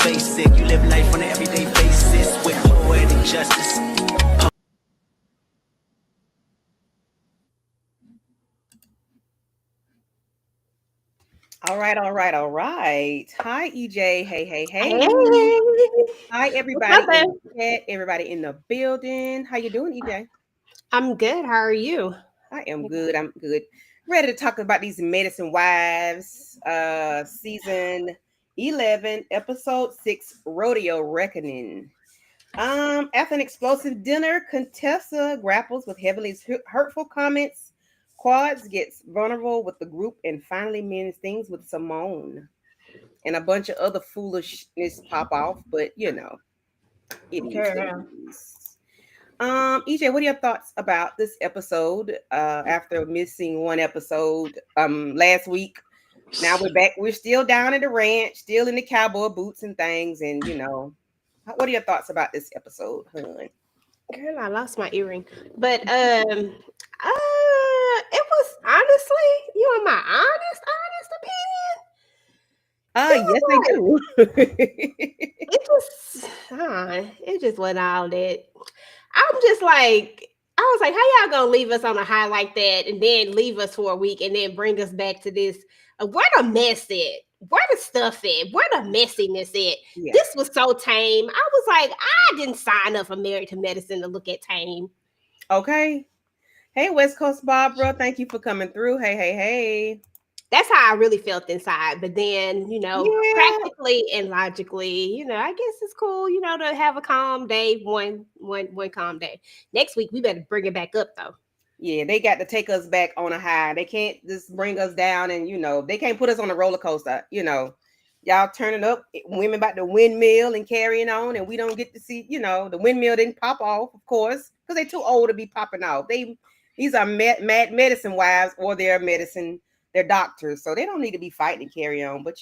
basic. You live life on an everyday basis with poetic justice. All right. Hi, EJ. Hey. Hey, Hi, what's everybody up, in man? the chat, everybody in the building. How you doing, EJ? I'm good. How are you? I am good. I'm good. Ready to talk about these Medicine Wives, season 11, episode 6, Rodeo Reckoning. After an explosive dinner, Contessa grapples with Heavenly's hurtful comments. Quads gets vulnerable with the group and finally mends things with Simone. And a bunch of other foolishness pop off, but it is what it Girl. is. EJ, what are your thoughts about this episode? After missing one episode last week. Now we're back. We're still down at the ranch, still in the cowboy boots and things, and what are your thoughts about this episode, hun? Girl, I lost my earring. But it was honestly, you want my honest opinion? It Yes, I was do. it just wasn't all that. I'm just like, I was like, how y'all gonna leave us on a high like that and then leave us for a week and then bring us back to this? Where the mess at? Where the stuff at? Where the messiness at? Yeah. This was so tame. I was like, I didn't sign up for Married to Medicine to look at tame. Okay. Hey, West Coast Barbara, thank you for coming through. Hey. That's how I really felt inside. But then, Yeah. practically and logically, I guess it's cool, to have a calm day, one calm day. Next week we better bring it back up though. Yeah, they got to take us back on a high. They can't just bring us down and they can't put us on a roller coaster. Y'all turning up, women about the windmill and carrying on, and we don't get to see, the windmill didn't pop off, of course, because they're too old to be popping off. These are mad medicine wives, or they're doctors, so they don't need to be fighting and carry on. But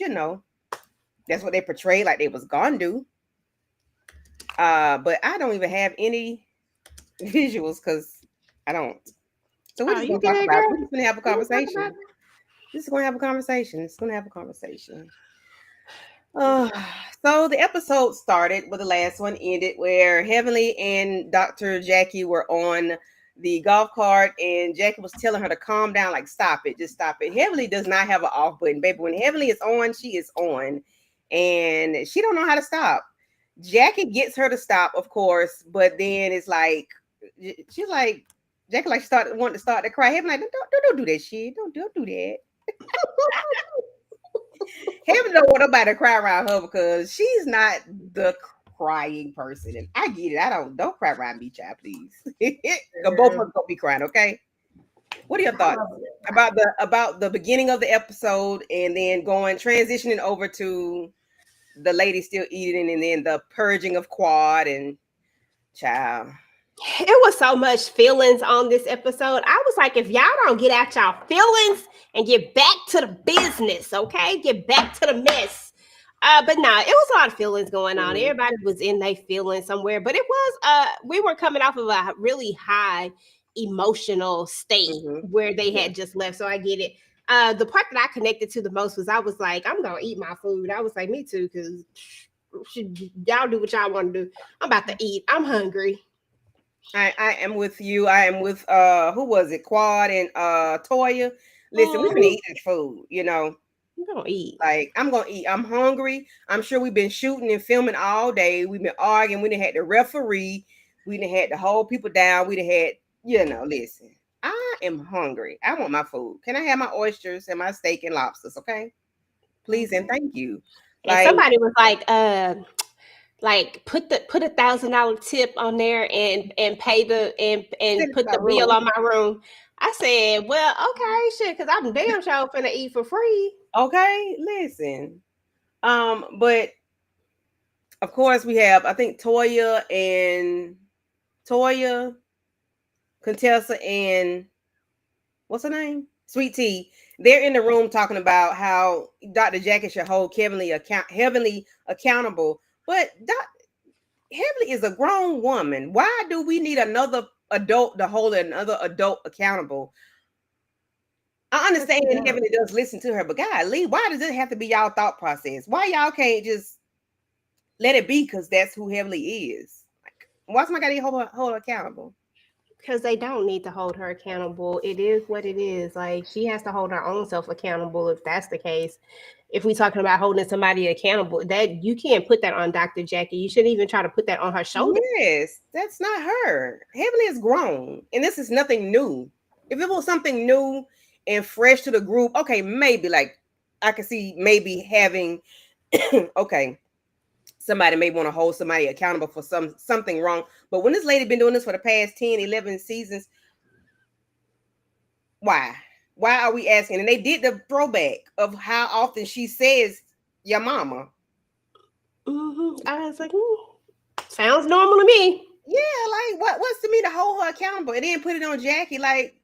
that's what they portray like they was gonna do. But I don't even have any visuals because I don't. So we're Oh, just you gonna talk good, about it. girl? We're just gonna have a You wanna talk about conversation. it? This is gonna have a conversation. It's gonna have a conversation. Uh, so the episode started where the last one ended, where Heavenly and Dr. Jackie were on the golf cart, and Jackie was telling her to calm down, like stop it, just stop it. Heavenly does not have an off button, baby. When Heavenly is on, she is on, and she don't know how to stop. Jackie gets her to stop, of course, but then it's like she's like Jackie like started wanting to start to cry. Heavenly like don't do that shit. Don't do that. Heaven don't want nobody to cry around her because she's not the crying person. And I get it. Don't cry around me, child, please. Cause both of us gonna be crying, okay? What are your thoughts about the beginning of the episode and then going transitioning over to the lady still eating and then the purging of Quad and child? It was so much feelings on this episode. I was like, if y'all don't get out y'all feelings and get back to the business, okay? Get back to the mess. But nah, it was a lot of feelings going on. Mhm. Everybody was in their feelings somewhere, but it was we were coming off of a really high emotional state Mhm. where they Yeah. had just left. So I get it. The part that I connected to the most was I was like, I'm gonna eat my food. I was like, me too, because y'all do what y'all want to do. I'm about to eat. I'm hungry. I am with you. I am with who was it? Quad and Toya. Listen, we're gonna Mhm. eat this food. I'm gonna eat. Like I'm gonna eat. I'm hungry. I'm sure we've been shooting and filming all day. We've been arguing. We done had the referee. We done had to hold people down. We done had, listen. I am hungry. I want my food. Can I have my oysters and my steak and lobsters? Okay. Please and Okay. thank you. And Like somebody was like put $1,000 tip on there and pay and send it to put my the bill room. on my room. I said, well, okay, shit, because I'm damn sure finna eat for free. Okay, listen. But of course we have I think Toya, Contessa, and what's her name? Sweet Tea. They're in the room talking about how Dr. Jackie should hold Heavenly accountable. But Heavenly is a grown woman. Why do we need another adult to hold another adult accountable? I Because understand she young. Heavenly does listen to her, but God, Lee, why does it have to be y'all thought process? Why y'all can't just let it be because that's who Heavenly is. Like, why somebody got to hold her accountable? Because they don't need to hold her accountable. It is what it is. Like, she has to hold her own self accountable if that's the case. If we're talking about holding somebody accountable, that you can't put that on Dr. Jackie. You shouldn't even try to put that on her shoulder. Yes, that's not her. Heavenly is grown, and this is nothing new. If it was something new and fresh to the group, okay, maybe like I could see maybe having okay, somebody may want to hold somebody accountable for something wrong. But when this lady been doing this for the past 10, 11 seasons, why? Why are we asking? And they did the throwback of how often she says your mama. I was like, sounds normal to me. Yeah, like what's to me to hold her accountable and then put it on Jackie? Like,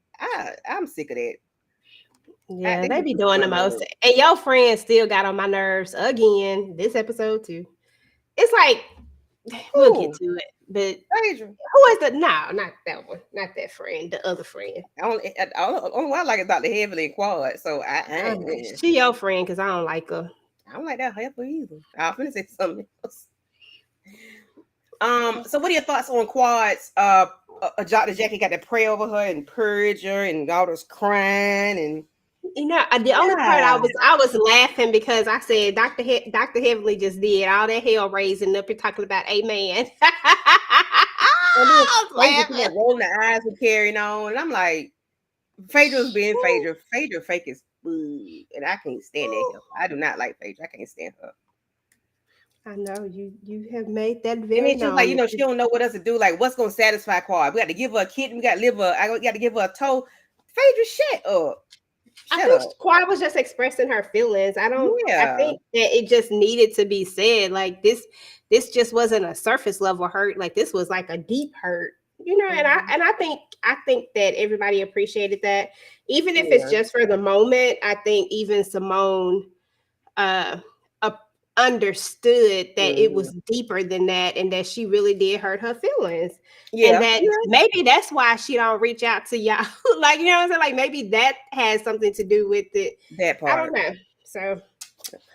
I'm sick of that. Yeah, they be doing the most. And your friend still got on my nerves again this episode too. It's like, we'll get to it. But Phaedra. Who is the no, not that one, not that friend, the other friend. Only one I like is Dr. Heavenly and Quad. So she your friend because I don't like her. I don't like that heifer either. I was gonna say something else. So what are your thoughts on Quad's Dr. Jackie got to pray over her and purge her and all this crying and you know, the only part I was laughing because I said Dr. Heavenly just did all that hell raising up. You're talking about amen. Phaedra rolling the eyes and carrying on, and I'm like, Phaedra's being Phaedra. Phaedra fake as food, and I can't stand that. I do not like Phaedra. I can't stand her. I know you have made that very known. Like, she don't know what else to do. Like, what's gonna satisfy Quad? We got to give her a kitten. We got to I got to give her a toe. Phaedra, shut up. I think Quad was just expressing her feelings. I think that it just needed to be said. Like this just wasn't a surface level hurt. Like this was like a deep hurt, and I think that everybody appreciated that. Even if it's just for the moment, I think even Simone understood that it was deeper than that and that she really did hurt her feelings. Yeah. And that maybe that's why she don't reach out to y'all. Like, you know what I'm saying? Like maybe that has something to do with it. That part. I don't know. So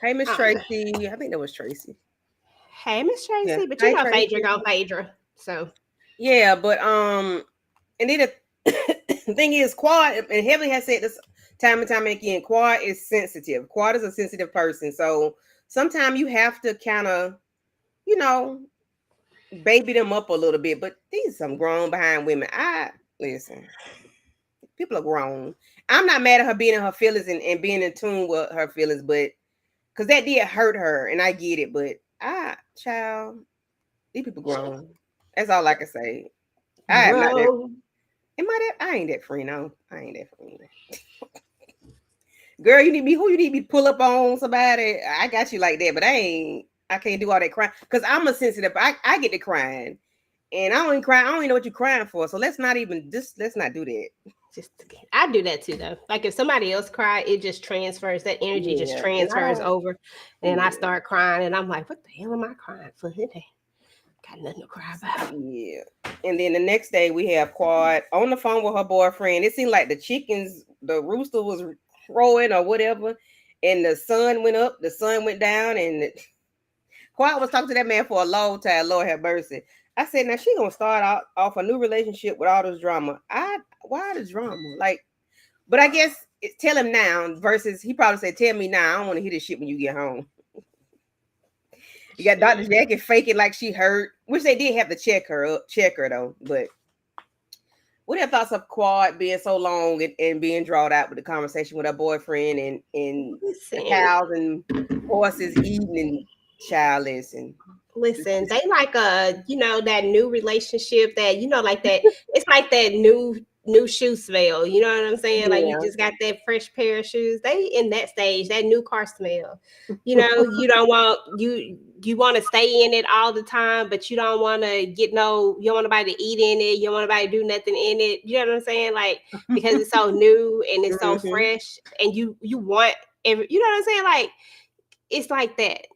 hey, Miss Tracy. I think that was Tracy. Hey, Miss Tracy, but you know Phaedra gonna Phaedra. So yeah, but and then the thing is, Quad and Heavenly has said this time and time again, Quad is sensitive. Quad is a sensitive person. So sometimes you have to kind of, baby them up a little bit. But these are some grown behind women. Listen, people are grown. I'm not mad at her being in her feelings and being in tune with her feelings, but because that did hurt her, and I get it. But child, these people grown. That's all I can say. I am not that. Am I that? I ain't that free. No, I ain't that free. Girl, you need me to pull up on somebody. I got you like that, but I can't do all that crying because I'm a sensitive. I get to crying, and I don't even cry. I don't even know what you're crying for. So let's not do that. I do that too though. Like if somebody else cry, it just transfers. That energy just transfers over, and I start crying, and I'm like, what the hell am I crying for today? Got nothing to cry about. Yeah. And then the next day we have Quad on the phone with her boyfriend. It seemed like the rooster was crowing or whatever, and the sun went up, the sun went down, and Quad was talking to that man for a long time. Lord have mercy. I said, now she gonna start off a new relationship with all this drama. Why the drama? Like, but I guess it's tell him now versus he probably said, tell me now. I don't want to hear this shit when you get home. You got Dr. Jackie faking like she hurt, which they did have to check her though. But what are your thoughts of Quad being so long and being drawn out with the conversation with her boyfriend and the cows and horses eating and childless and listen, they like that new relationship that like that. It's like that new shoe smell. You know what I'm saying? Yeah. Like you just got that fresh pair of shoes. They in that stage, that new car smell. You don't want you want to stay in it all the time, but you don't want to you don't want nobody to eat in it. You don't want nobody to do nothing in it. You know what I'm saying? Like because it's so new and it's so fresh, and you want you know what I'm saying? Like it's like that.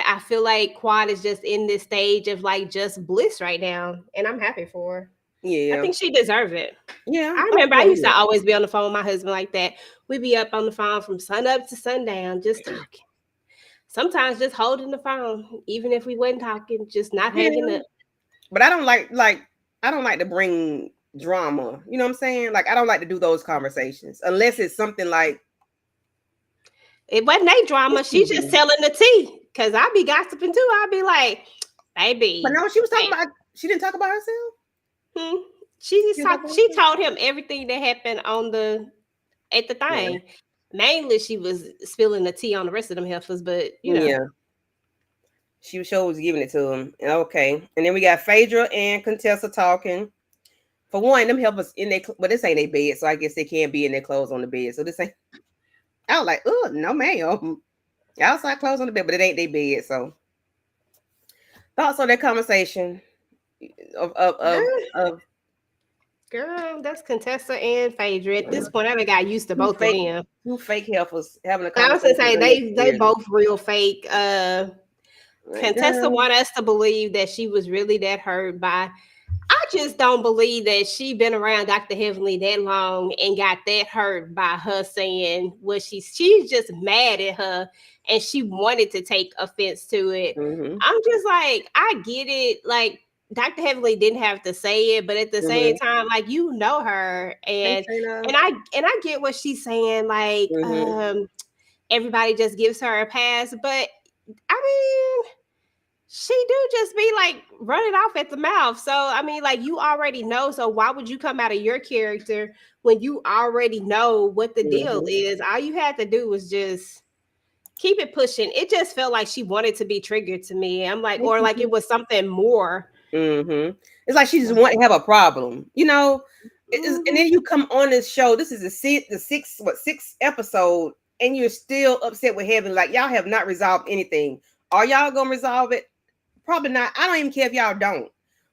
I feel like Quad is just in this stage of like just bliss right now, and I'm happy for her. Yeah, I think she deserves it. Yeah, I remember I used to always be on the phone with my husband like that. We'd be up on the phone from sun up to sundown, just talking. sometimes just holding the phone, even if we wasn't talking, just not Yeah. hanging up. But I don't I don't like to bring drama. You know what I'm saying? Like I don't like to do those conversations unless it's something like It wasn't a drama. She just telling the tea. Cause I be gossiping too. I be like, But baby. no, she was talking Hey, about she didn't talk about herself. She She just didn't talk about she herself. told him everything that happened on the at the Yeah. thing. Mainly she was spilling the tea on the rest of them heifers, but you know. Yeah. She was giving it to him. Okay. And then we got Phaedra and Contessa talking. For one, them help us in their but this ain't their bed, so I guess they can't be in their clothes on the bed. So this ain't I was like, oh no ma'am. Outside clothes on the bed, but it ain't their bed. So thoughts on that conversation of of of, of Girl, that's Contessa and Phaedra. At this point, I done got used to two both of fake them. two fake heifers having a I was gonna conversation say they unnecessarily. both real fake. Like, Contessa girl. want us to believe that she was really that hurt by. I just don't believe that she been around Dr. Heavenly that long and got that hurt by her saying what she's just mad at her and she wanted to take offense to it. Mm-hmm. I'm just like, I get it. Like Dr. Heavenly didn't have to say it, but at the same Mm-hmm. time, like you know her Hey and Shayna. I get what she's saying. Like, Mm-hmm. everybody just gives her a pass, but I mean she do just be like running off at the mouth. So I mean, like you already know. So why would you come out of your character when you already know what the deal Mm-hmm. is? All you had to do was just keep it pushing. It just felt like she wanted to be triggered to me. I'm like, Hey or like it Kiki. was something more. Mm-hmm. It's like she just want to have a problem, you know. And Mhm. then you come on this show. This is the sixth episode, and you're still upset with Heaven. Like y'all have not resolved anything. Are y'all gonna resolve it? Probably not. I don't even care if y'all don't.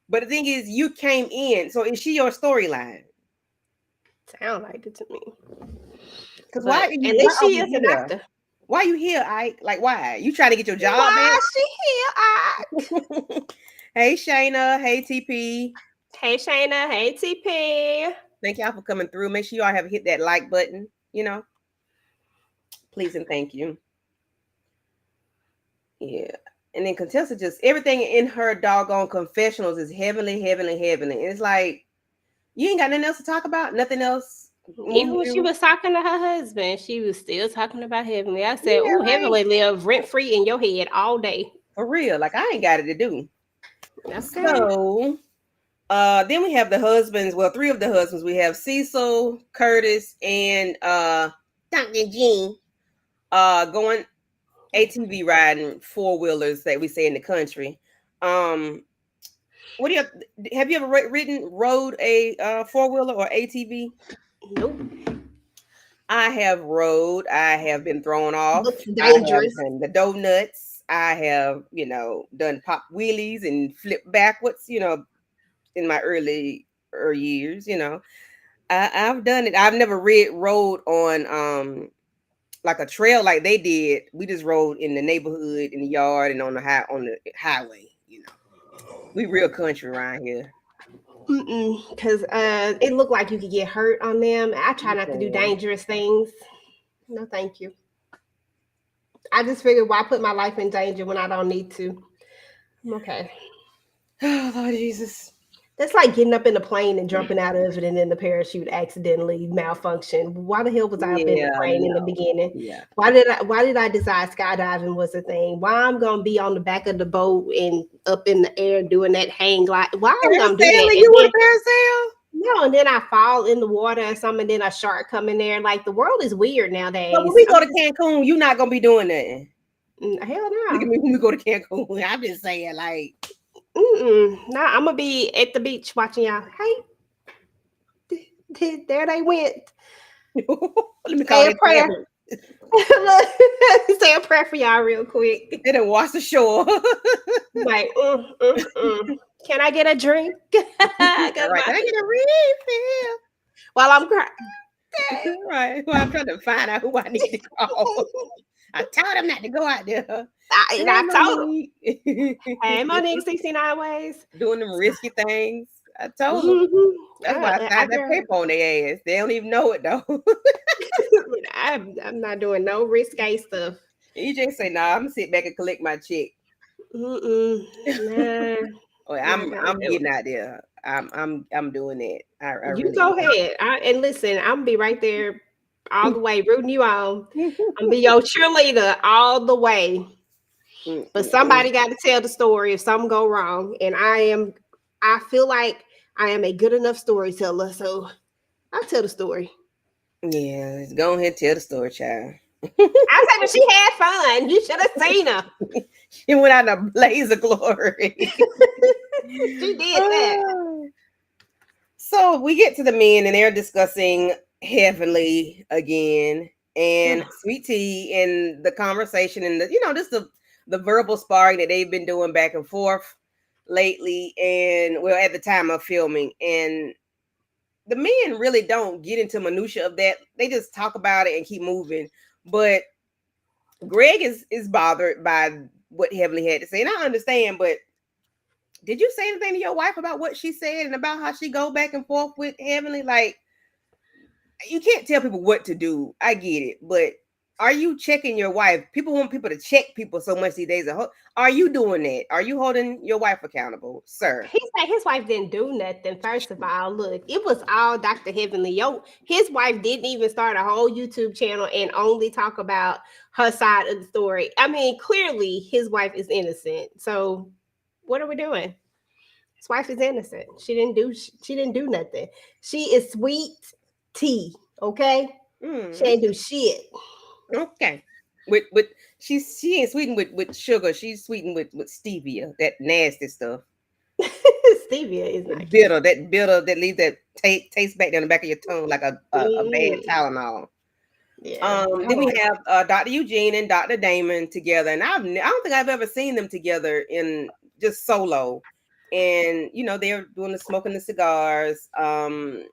But the thing is, you came in, so is she your storyline? Sound like it to me. Because But at least are she you is an here? actor. Why are you here? Like why? You trying to get your job Why back? she here? Hey Shayna, hey TP. Hey Shayna, hey TP. Thank y'all for coming through. Make sure y'all have hit that like button, please and thank you. Yeah. And then Contessa just everything in her doggone confessionals is heavenly, heavenly, heavenly. And it's like you ain't got nothing else to talk about, nothing else Even move when she you. was talking to her husband, she was still talking about Heavenly. I said, Yeah, "Ooh, like Heavenly live rent free in your head all day." for real. Like I ain't got it to do. Okay. So then we have the husbands. Well, three of the husbands. We have Cecil, Curtis, and Dr. Jean going ATV riding four wheelers that we say in the country. Um, what do you have you ever rode a four wheeler or ATV? Nope. I have rode. I have been thrown off. Looks I have dangerous. done the donuts. I have, done pop wheelies and flip backwards, in my earlier years, I've done it. I've never rode on like a trail like they did. We just rode in the neighborhood, in the yard, and on the highway. We real country around here. Because it looked like you could get hurt on them. I try not to do Okay. dangerous things. No, thank you. I just figured why put my life in danger when I don't need to. I'm okay. Oh, Lord Jesus. That's like getting up in a plane and jumping out of it, and then the parachute accidentally malfunction. Why the hell was I up in the Yeah, plane in the no. beginning? Yeah. Why did I decide skydiving was a thing? Why I'm gonna be on the back of the boat and up in the air doing that hang glide? Why I'm gonna do that? Parasailing? And You then want a parasail? no, and then I fall in the water or something, and then a shark come in there. Like the world is weird But when nowadays. we I'm go to just Cancun, you're not gonna be doing nothing. hell Look at no. me when we go to Cancun. I'm just saying, like, Nah, I'm gonna be at the beach watching y'all. Hey, there they went. let me call Say a that prayer. ambulance. Say a prayer for y'all real quick. They done wash the shore. Like, can I get a drink? All right, can I get a refill? While I'm crying. Right. Well, I'm trying to find out who I need to call. I told him not to go out there. And Hey, I told him, Monique. hey, Monique, 69 ways. Doing them risky things. I told them. Mm-hmm. That's why I signed that Girl, paper on their ass. They don't even know it though. I'm not doing no risque stuff. EJ say, "Nah, I'm gonna sit back and collect my check." Nah, Oh, not gonna I'm do it. getting out there. I'm doing that. I You really go ahead. And listen, I'm gonna be right there all the way, rooting you on. am. I'm be your cheerleader all the way. But somebody got to tell the story if something go wrong. And I feel like I am a good enough storyteller. So I'll tell the story. Yeah, let's go ahead and tell the story, child. I said, but she had fun. You should have seen her. She went out in a blaze of glory. She did that. So we get to the men and they're discussing Heavenly again and Sweet Tea and the conversation and just the verbal sparring that they've been doing back and forth lately and well at the time of filming. And the men really don't get into minutia of that. They just talk about it and keep moving. But Greg is bothered by what Heavenly had to say. And I understand, but did you say anything to your wife about what she said and about how she go back and forth with Heavenly? Like, you can't tell people what to do. I get it, but are you checking your wife? People want people to check people so much these days. Are you doing that? Are you holding your wife accountable, sir? He said his wife didn't do nothing. First of all, look, it was all Dr. Heavenly. His wife didn't even start a whole YouTube channel and only talk about her side of the story. I mean, clearly his wife is innocent. So what are we doing? His wife is innocent. She didn't do nothing. She is sweet tea. Okay. She ain't do shit. Okay. With she ain't sweetened with sugar. She's sweetened with stevia, that nasty stuff. Stevia is not bitter. That bitter that leaves that taste back down the back of your tongue like a bad Tylenol. Yeah. Then we have Dr. Eugene and Dr. Damon together, and I don't think I've ever seen them together in just solo. And they're doing the smoking the cigars, having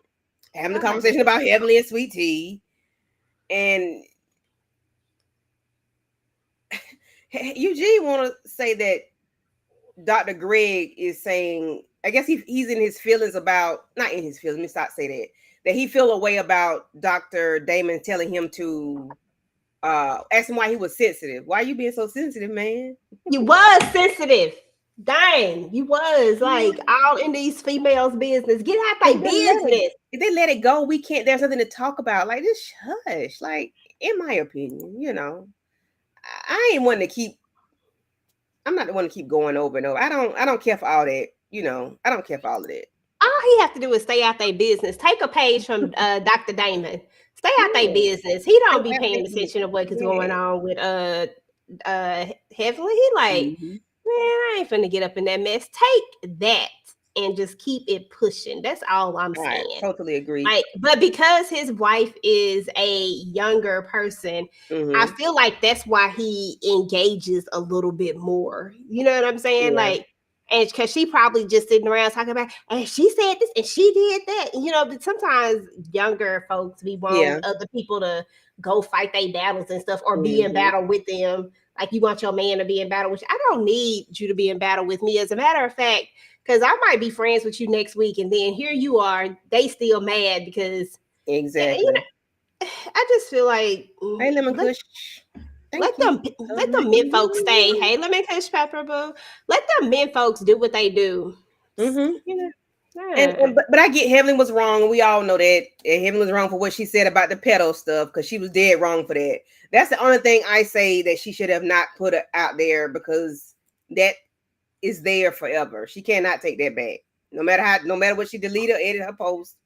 the conversation about Heavenly and Sweet Tea, and Eugene want to say that Dr. Greg is saying, I guess he's in his feelings about, not in his feelings, let me stop say that he feel a way about Dr. Damon telling him to ask him why he was sensitive. Why are you being so sensitive, man? You was sensitive. Dang, you was like all in these females' business. Get out their business. If they let it go, we can't, there's nothing to talk about. Like, just hush. Like, in my opinion, I ain't one to keep, I'm not the one to keep going over and over. I don't care for all that. I don't care for all of that. All he have to do is stay out their business. Take a page from Dr. Damon. Stay out their business. He don't be paying attention to what is going on with Heavenly. He like, man, I ain't finna get up in that mess. Take that and just keep it pushing. That's all I'm saying. I totally agree. But because his wife is a younger person, I feel like that's why he engages a little bit more. You know what I'm saying? Yeah. Like, and because she probably just sitting around talking about, and she said this and she did that. But sometimes younger folks be wanting other people to go fight their battles and stuff or be in battle with them. Like, you want your man to be in battle with you. I don't need you to be in battle with me. As a matter of fact, because I might be friends with you next week, and then here you are, they still mad because exactly. I just feel like hey, Lemon Kush. Let them men folks stay. Hey, Lemon Kush Pepper Boo. Let them men folks do what they do. But I get Heavenly was wrong. We all know that Heavenly was wrong for what she said about the pedo stuff because she was dead wrong for that. That's the only thing I say that she should have not put it out there because that is there forever. She cannot take that back. No matter what she delete or edit her post,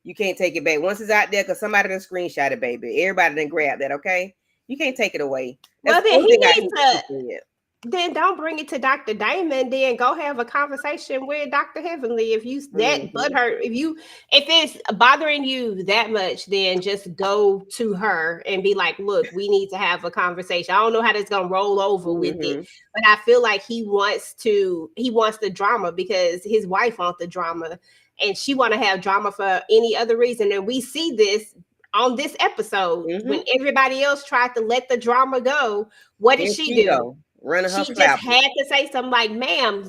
you can't take it back. Once it's out there, because somebody done screenshot it, baby. Everybody done grab that, okay? You can't take it away. That's well, then he needs to. Then don't bring it to Dr. Damon. Then go have a conversation with Dr. Heavenly. If you that butthurt, if it's bothering you that much, then just go to her and be like, "Look, we need to have a conversation." I don't know how that's gonna roll over with it, but I feel like he wants the drama because his wife wants the drama, and she want to have drama for any other reason. And we see this on this episode when everybody else tried to let the drama go. What did she do? She just had to say something like, "Ma'am,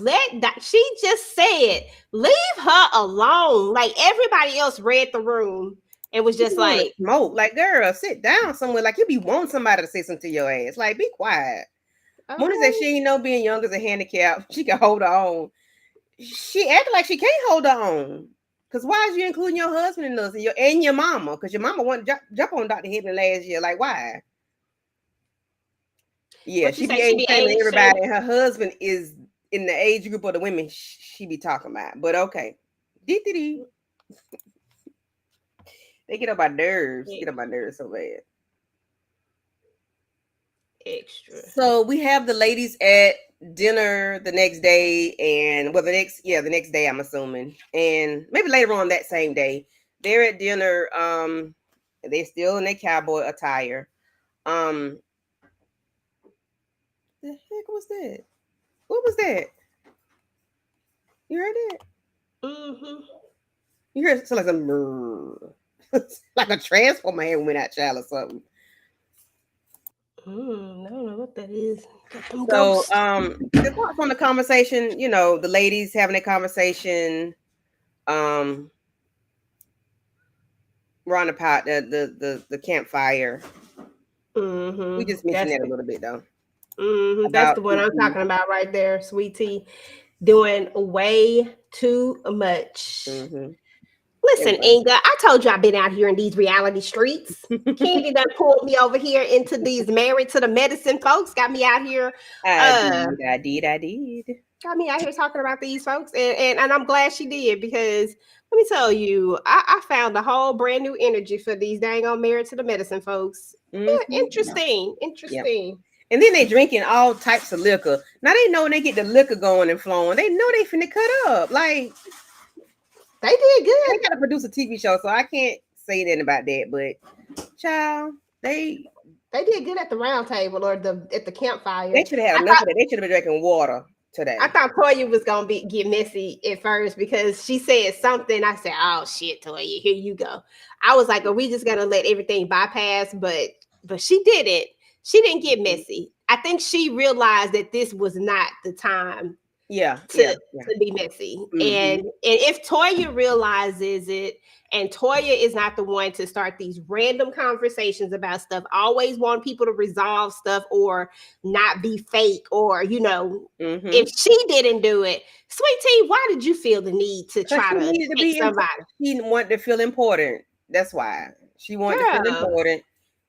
she just said, leave her alone." Like, everybody else read the room It was just like smoke. Like, girl, sit down somewhere. Like, you be wanting somebody to say something to your ass. Like, be quiet. okay. Mona said she ain't know being young is a handicap. She can hold her own. She acted like she can't hold her own. Cause why is you including your husband in this and your mama? Cause your mama wanted to jump on Dr. Hibbing last year. Like, why? Yeah, she be age shaming everybody, and her husband is in the age group of the women she be talking about. But okay. They get on my nerves. Get on my nerves so bad. Extra. So we have the ladies at dinner the next day, and the next day I'm assuming, and maybe later on that same day they're at dinner. They're still in their cowboy attire. The heck was that? What was that? You heard that? Mm-hmm. You heard like some like a transformer hand went out, child, or something. I don't know what that is. So, the thoughts on the conversation, the ladies having a conversation, around the pot, the campfire. Mm-hmm. We just mentioned that a little bit though. Mm-hmm. That's the one I'm talking about right there, Sweet Tea, doing way too much. Mm-hmm. Listen, Inga, I told you I've been out here in these reality streets. Candy done pulled me over here into these married to the medicine folks. Got me out here. I did. Got me out here talking about these folks, and I'm glad she did, because let me tell you, I found a whole brand new energy for these dang on married to the medicine folks. Mm-hmm. Interesting. Yep. And then they drinking all types of liquor. Now they know when they get the liquor going and flowing, they know they finna cut up. Like, they did good. They gotta produce a TV show, so I can't say anything about that. But, child, they did good at the round table or at the campfire. They should have had enough of that. They should have been drinking water today. I thought Toya was gonna get messy at first because she said something. I said, "Oh shit, Toya, here you go." I was like, "Are we just gonna let everything bypass?" But she didn't. She didn't get messy. I think she realized that this was not the time. To be messy. Mm-hmm. And if Toya realizes it, and Toya is not the one to start these random conversations about stuff, always want people to resolve stuff or not be fake, or if she didn't do it, Sweet Tea, why did you feel the need to try to pick somebody? She wanted to feel important. That's why she wanted to feel important,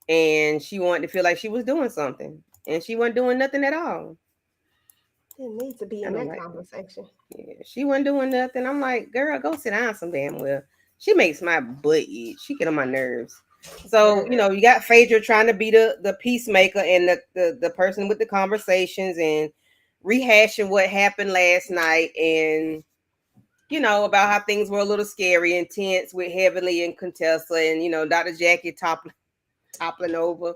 and she wanted to feel like she was doing something, and she wasn't doing nothing at all. Didn't need to be in that conversation. Yeah, she wasn't doing nothing. I'm like, girl, go sit down some damn well. She makes my butt itch. She get on my nerves. So, you got Phaedra trying to be the peacemaker and the person with the conversations and rehashing what happened last night, and about how things were a little scary and tense with Heavenly and Contessa, and Dr. Jackie toppling over.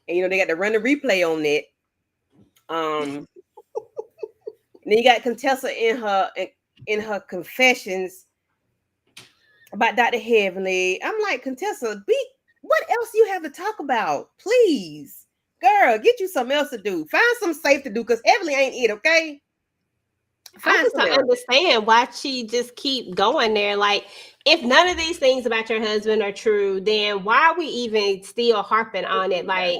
And they got to run the replay on that. And then you got Contessa in her confessions about Dr. Heavenly. I'm like, Contessa, what else do you have to talk about? Please, girl, get you something else to do. Find something safe to do, because Heavenly ain't it, okay? I just don't understand why she just keep going there. Like, if none of these things about your husband are true, then why are we even still harping on it? Like,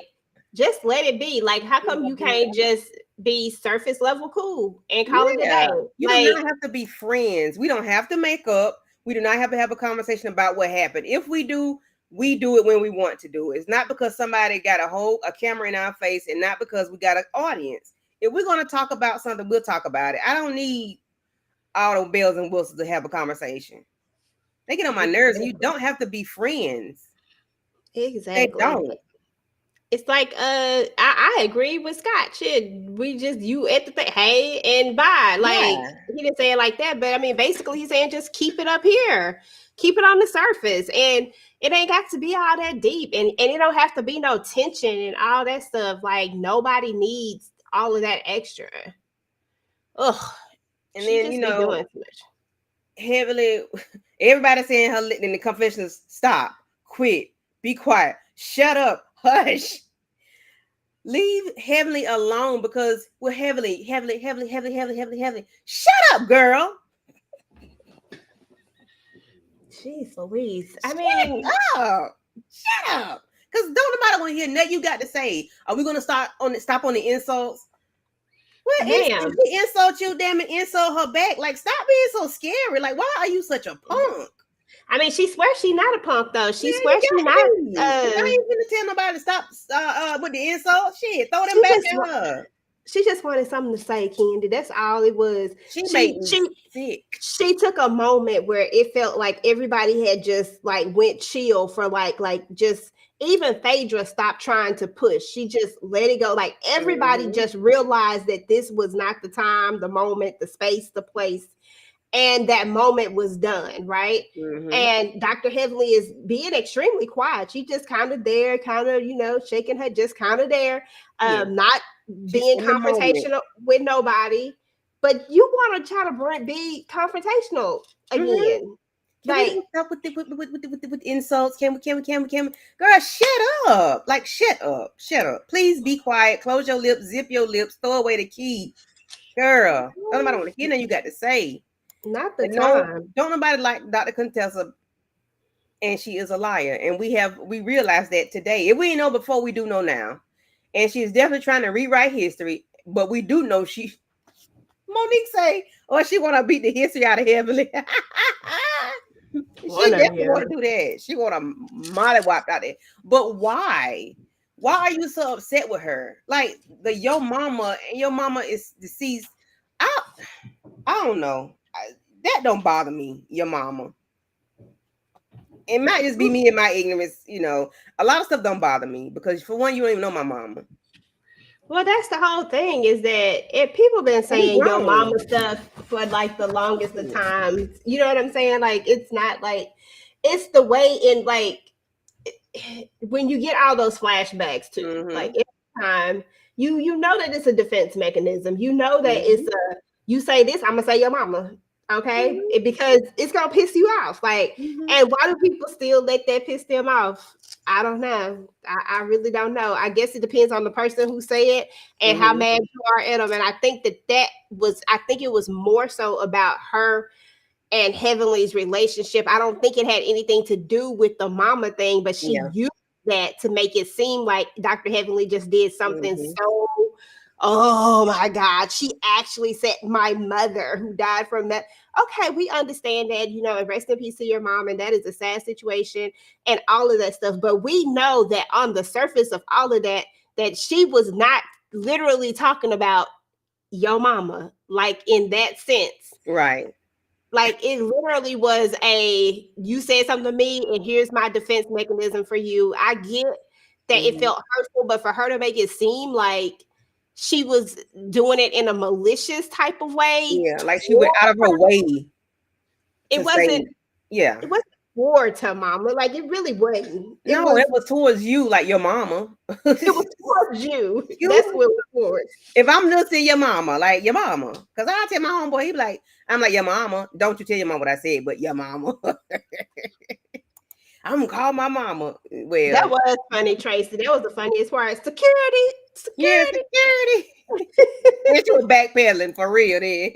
just let it be. Like, how come you can't just be surface level cool and call it a day? You do not have to be friends. We don't have to make up. We do not have to have a conversation about what happened. If we do, we do it when we want to do it. It's not because somebody got a camera in our face, and not because we got an audience. If we're going to talk about something, we'll talk about it. I don't need all the bells and whistles to have a conversation. They get on my nerves, and you don't have to be friends. Exactly. They don't. It's like, I agree with Scott. Shit, we just, you at the thing, hey and bye. Like, he didn't say it like that, but I mean, basically he's saying just keep it up here. Keep it on the surface. And it ain't got to be all that deep. And it don't have to be no tension and all that stuff. Like, nobody needs all of that extra. Ugh. And then, doing too much. Heavily, everybody saying her in the confessions, stop, quit, be quiet, shut up, hush. Leave Heavenly alone, because we're heavily. Shut up, girl. Jeez Louise. I mean, Shut up. Because don't nobody want to hear nothing you got to say. Are we going to stop on the insults? What ma'am. insult? She insult you, damn it, insult her back. Like, stop being so scary. Like, why are you such a punk? I mean, she swears she's not a punk though. She Yeah, swears she's not. I ain't gonna tell nobody to stop with the insult. Shit, throw them back at her. She just wanted something to say, Candy. That's all it was. She made me sick. She took a moment where it felt like everybody had just like went chill for like just even Phaedra stopped trying to push. She just let it go. Like everybody just realized that this was not the time, the moment, the space, the place. And that moment was done, right? And Dr. Heavenly is being extremely quiet. She just kind of there, kind of, shaking her, just kind of there, not being confrontational with nobody. But you want to try to be confrontational again. Can we stop with the insults? Can we? Girl, shut up. Like, shut up. Please be quiet. Close your lips, zip your lips, throw away the key. Girl, don't nobody want to hear nothing you got to say. Not the time. Don't nobody like Dr. Contessa, and she is a liar. And we realized that today. If we didn't know before, we do know now. And she's definitely trying to rewrite history, but we do know Monique say, she want to beat the history out of Heavenly. She definitely want to do that. She want to mollywop out there. But why? Why are you so upset with her? Like your mama is deceased. I don't know. That don't bother me, your mama. It might just be me and my ignorance, A lot of stuff don't bother me because for one, you don't even know my mama. Well, that's the whole thing is that people been saying your mama stuff for like the longest of times. You know what I'm saying? Like, it's not like, it's the way in like, when you get all those flashbacks too, like every time, you know that it's a defense mechanism. You know that it's you say this, I'm going to say your mama. Okay, because it's gonna piss you off. Like, and why do people still let that piss them off? I don't know. I really don't know. I guess it depends on the person who say it and how mad you are at them. And I think it was more so about her and Heavenly's relationship. I don't think it had anything to do with the mama thing, but she used that to make it seem like Dr. Heavenly just did something so. Oh my God, she actually said my mother who died from that. Okay, we understand that, and rest in peace to your mom. And that is a sad situation and all of that stuff. But we know that on the surface of all of that, that she was not literally talking about your mama, like in that sense. Right. Like it literally was you said something to me and here's my defense mechanism for you. I get that it felt hurtful, but for her to make it seem like she was doing it in a malicious type of way. Yeah, like she went out of her way. It wasn't towards her mama. Like it really wasn't. It was towards you, like your mama. It was towards you. That's what it was towards. If I'm listening, your mama, like your mama. Because I tell my homeboy, he be like, I'm like, your mama. Don't you tell your mama what I said, but your mama. I'm gonna call my mama. Well, that was funny, Tracy. That was the funniest part. Security. Yeah, security. Bitch, you was backpedaling for real then.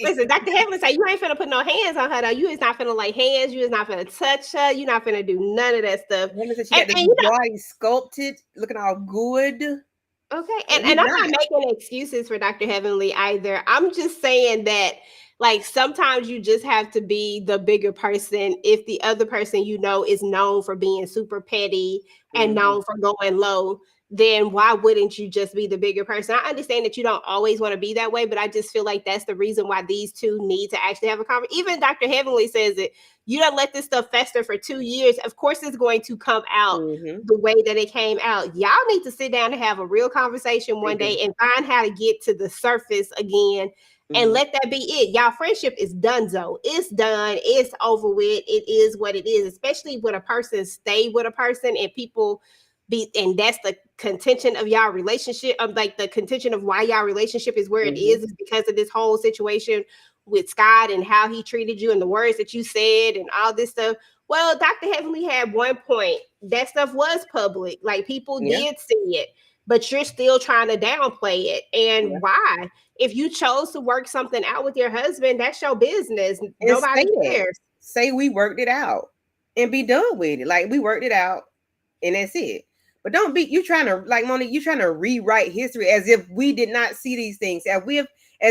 Listen, Dr. Heavenly say you ain't finna put no hands on her though. You is not finna lay hands. You is not finna touch her. You not finna do none of that stuff. She got the body sculpted, looking all good. Okay, and I'm not making excuses for Dr. Heavenly either. I'm just saying that like sometimes you just have to be the bigger person if the other person is known for being super petty and known for going low. Then why wouldn't you just be the bigger person? I understand that you don't always want to be that way, but I just feel like that's the reason why these two need to actually have a conversation. Even Dr. Heavenly says it. You don't let this stuff fester for 2 years. Of course, it's going to come out the way that it came out. Y'all need to sit down and have a real conversation one day and find how to get to the surface again and let that be it. Y'all friendship is donezo. It's done. It's over with. It is what it is, especially when a person stay with a person and people and that's the contention of y'all relationship. Like the contention of why y'all relationship is where it is because of this whole situation with Scott and how he treated you and the words that you said and all this stuff. Well, Dr. Heavenly had one point. That stuff was public. Like people did see it, but you're still trying to downplay it. And why? If you chose to work something out with your husband, that's your business. Nobody cares. say we worked it out and be done with it. Like we worked it out and that's it. But don't be you trying to like Monique, you trying to rewrite history as if we did not see these things. As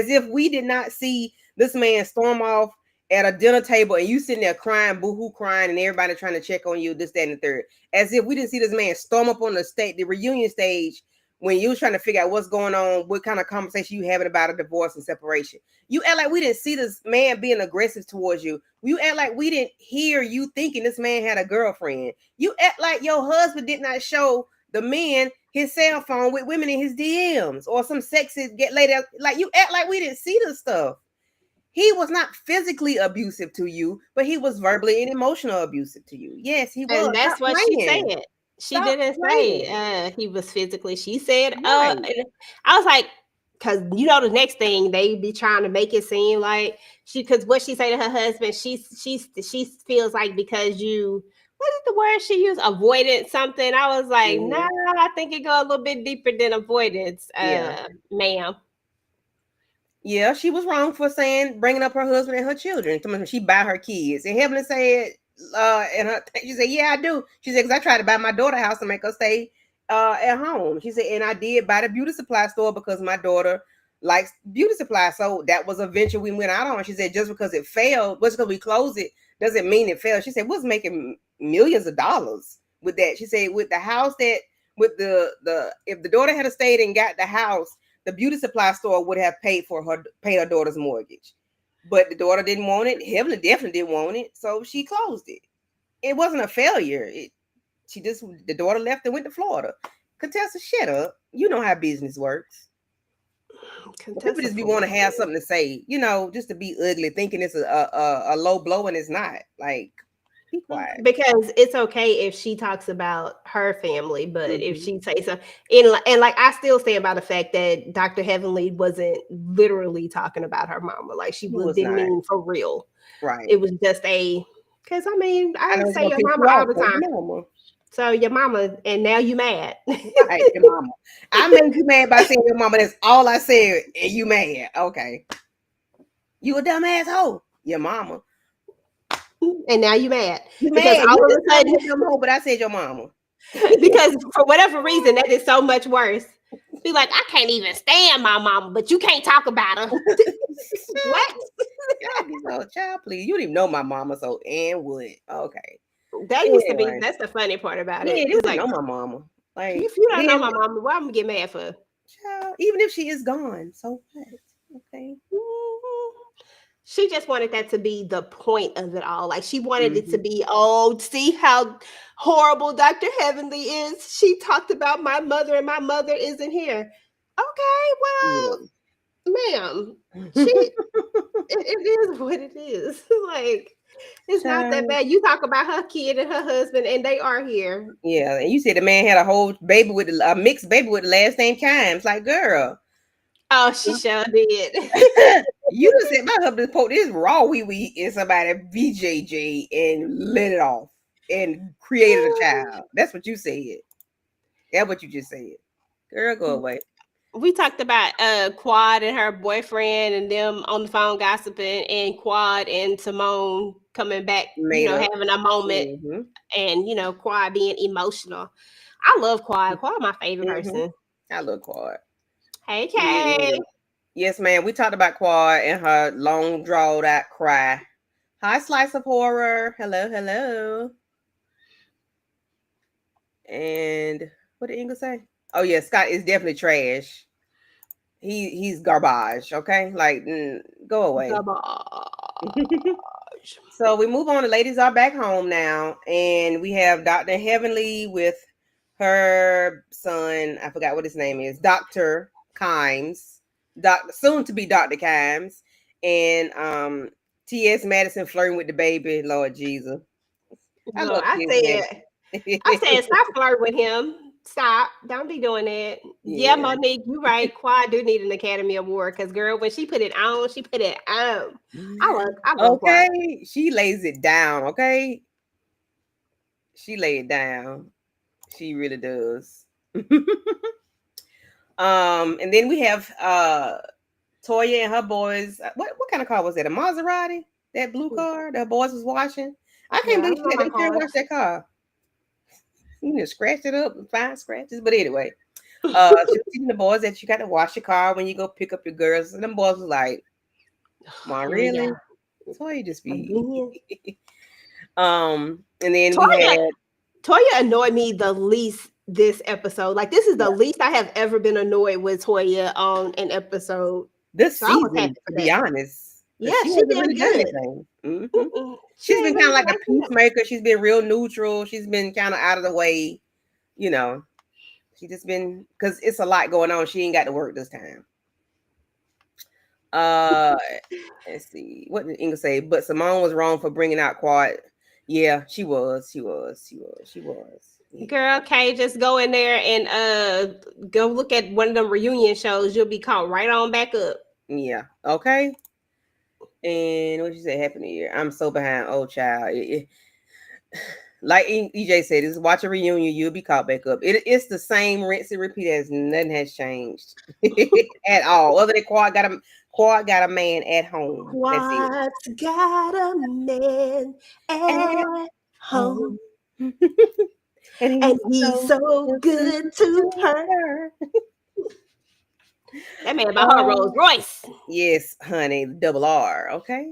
if we did not see this man storm off at a dinner table and you sitting there crying, boohoo crying, and everybody trying to check on you, this, that, and the third. As if we didn't see this man storm up on the reunion stage when you was trying to figure out what's going on, what kind of conversation you having about a divorce and separation. You act like we didn't see this man being aggressive towards you. You act like we didn't hear you thinking this man had a girlfriend. You act like your husband did not show the man his cell phone with women in his DMs or some sexy get laid out. Like you act like we didn't see this stuff. He was not physically abusive to you, but he was verbally and emotional abusive to you. Yes, he was. And that's Stop what playing. she said. She Stop didn't playing. say he was physically. She said, Right. and I was like, because you know the next thing they be trying to make it seem like because what she say to her husband, she feels like because you what is the word she used? Avoided something. I was like, Mhm. nah, I think it go a little bit deeper than avoidance, Yeah. ma'am. Yeah, she was wrong for saying bringing up her husband and her children. She buy her kids. And Heavenly said, she said, yeah, I do. She said, because I tried to buy my daughter a house to make her stay at home. She said, and I did buy the beauty supply store because my daughter likes beauty supply. So that was a venture we went out on. She said, just because it failed, just because we closed it, doesn't mean it failed. She said, was making millions of dollars with that. She said, with the house that, with the if the daughter had stayed and got the house, the beauty supply store would have paid her daughter's mortgage. But the daughter didn't want it. Heavenly definitely didn't want it. So she closed it. It wasn't a failure. The daughter left and went to Florida. Contessa, shut up. You know how business works. People just be want to have something to say, just to be ugly, thinking it's a low blow and it's not. Like, be quiet. Because it's okay if she talks about her family, but if Mhm. she says so, and like I still stand by the fact that Dr. Heavenly wasn't literally talking about her mama, like she was didn't not. mean for real. Right. It was just because I mean I know I it's say gonna your piss mama you all off, the but time. your mama. So your mama, and now you mad. Right, your mama. I made you mad by saying your mama. That's all I said, and you mad. Okay. You a dumb asshole. Your mama. And now you mad You because mad. all You of just a called me sudden, a dumb hoe, but I said your mama. because for whatever reason, that is so much worse. Be like, I can't even stand my mama, but you can't talk about her. What? Y'all be so child, please. You don't even know my mama, so and would. Okay. That used to be. Anyway. That's the funny part about Yeah, it. you It's didn't like know my mama. Like, if you don't know then, my mama, why I'm gonna get mad for? child, even if she is gone, so what? Okay. Mhm. She just wanted that to be the point of it all. Like she wanted it to Mhm. be, oh, see how horrible Dr. Heavenly is. She talked about my mother, and my mother isn't here. Okay, well, ma'am, she it is what it is. Like it's not that Child. bad. You talk about her kid and her husband, and they are here. Yeah, and you said the man had a whole baby with a mixed baby with the last name Kimes. Like, girl, Oh, she sure did. you just said my husband put this raw wee wee in somebody VJJ and let it off and created a child. That's what you said. That's what you just said. Girl, go away. We talked about Quad and her boyfriend and them on the phone gossiping, and Quad and Simone coming back, Made up. having a moment, Mm-hmm. and Quad being emotional. I love Quad. Quad my favorite Mm-hmm. person. I love Quad. Hey Yeah. Kay. Yes, ma'am. We talked about Quad and her long drawn out cry. Hi, Slice of Horror. Hello, hello. And what did Inga say? Oh yeah, Scott is definitely trash. He's garbage. Okay, like go away. Garbage. So we move on. The ladies are back home now, and we have Dr. Heavenly with her son. I forgot what his name is. Dr. Kimes, soon to be Dr. Kimes, and T.S. Madison flirting with the baby. Lord Jesus, I No, love T.S. I Madison. said stop flirting with him. Stop. Don't be doing that. Yeah, Yeah. Monique, you right. Quad do need an Academy Award because girl, when she put it on, she put it on. I love Quad. Okay, she lays it down. Okay, she lay it down. She really does. And then we have Toya and her boys. What kind of car was that? A Maserati? That blue car the boys was washing. I can't Yeah, I believe she know let my them children cars. wash that car. You know, scratch it up and find scratches. But anyway, she was teaching the boys that you got to wash your car when you go pick up your girls. And them boys was like, Mom, Here we really? go. So you just be Again. and then we Toya, had Toya annoyed me the least this episode. Like this is the least I have ever been annoyed with Toya on an episode. this So I was happy season, for to be that. honest. Yeah, She she hasn't did really done good. anything. She She's been ain't kind of really like a like that. peacemaker. She's been real neutral. She's been kind of out of the way, you know. She just been because it's a lot going on. She ain't got to work this time. Uh, let's see. What did Inga say? But Simone was wrong for bringing out Quad. Yeah, she was. Yeah. Girl, okay, just go in there and go look at one of them reunion shows. You'll be caught right on back up. Yeah. Okay. And what you say? Happy New Year. I'm so behind. Oh, child. Like EJ said, is watch a reunion, you'll be caught back up. It's the same rinse and repeat as nothing has changed at all. Other than Quad got a man at home. That's it. What's got a man at home? And he's so good to her. That man bought her a Rolls Royce. Yes, honey, double R. Okay.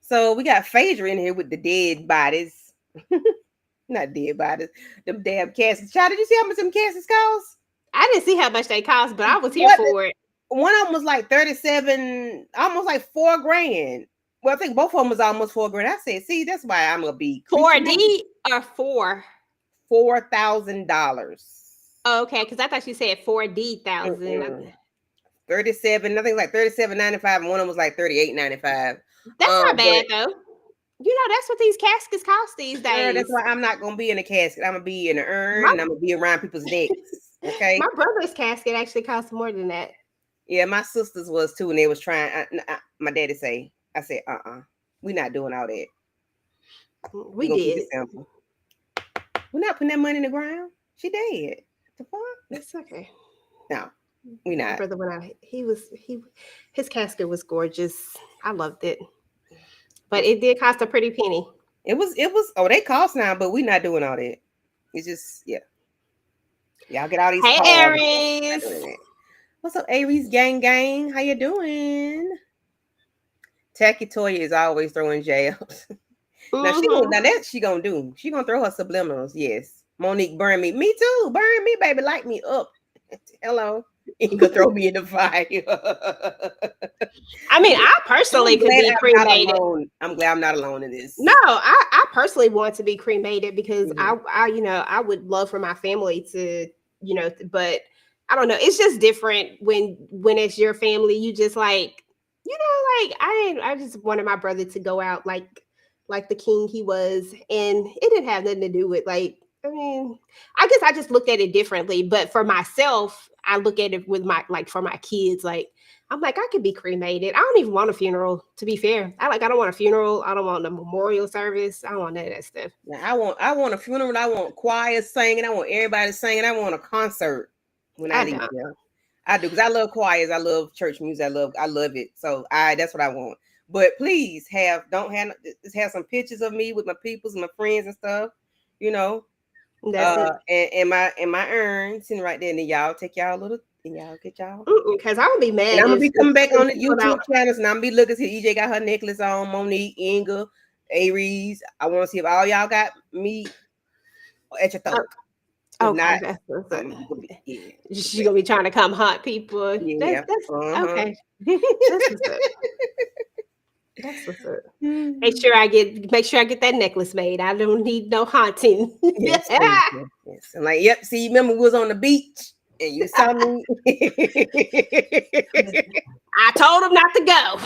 So we got Phaedra in here with the dead bodies. Not dead bodies. Them damn caskets. Child, did you see how much them caskets cost? I didn't see how much they cost, but I was here for it. One of them was like 37, almost like $4,000. Well, I think both of them was almost $4,000. I said, see, that's why I'm gonna be 4D or 4? $4,000. Okay, because I thought you said 4D,000. 37, I think like 37.95, and one of them was like 38.95. That's not bad though. You know, that's what these caskets cost these days. That's why I'm not gonna be in a casket. I'm gonna be in an urn and I'm gonna be around people's necks. Okay. My brother's casket actually costs more than that. Yeah, my sisters was too, and they was trying. My daddy say, I said, we're not doing all that. We did. We're not putting that money in the ground. She dead. The fuck? That's okay. No, we not. My brother went out. His casket was gorgeous. I loved it. But it did cost a pretty penny. It was, they cost now, but we're not doing all that. It's just, yeah. Y'all get all these Hey, cards. Aries. What's up, Aries gang? How you doing? Tacky Toya is always throwing jabs. Now she gonna do. She gonna throw her subliminals. Yes. Monique, burn me. Me too. Burn me, baby. Light me up. Hello. You can throw me in the fire. I mean, I personally could be cremated. I'm glad I'm not alone in this. No, I personally want to be cremated because I would love for my family to, but I don't know. It's just different when it's your family. You just like, I just wanted my brother to go out like the king he was, and it didn't have nothing to do with I guess I just looked at it differently. But for myself, I look at it with for my kids, I'm like, I could be cremated. I don't even want a funeral, to be fair. I don't want a funeral. I don't want a memorial service. I don't want none of that stuff. I want a funeral. I want choirs singing. I want everybody singing. I want a concert when I leave there. I do, because I love choirs. I love church music. I love it. So that's what I want. But please have some pictures of me with my peoples and my friends and stuff, and my urn sitting right there, and then y'all take y'all little, and y'all get y'all. Because I would be mad. And I'm gonna be coming back on the YouTube channels, and I'm gonna be looking. See, EJ got her necklace on. Monique, Inga, Aries. I want to see if all y'all got me at your throat. Okay, she's gonna be trying to come hunt people. Yeah, that's okay. That's what's up. That's what's up. Make sure I get that necklace made. I don't need no haunting. Yes. And yep. See, remember we was on the beach and you saw me. I told him not to go.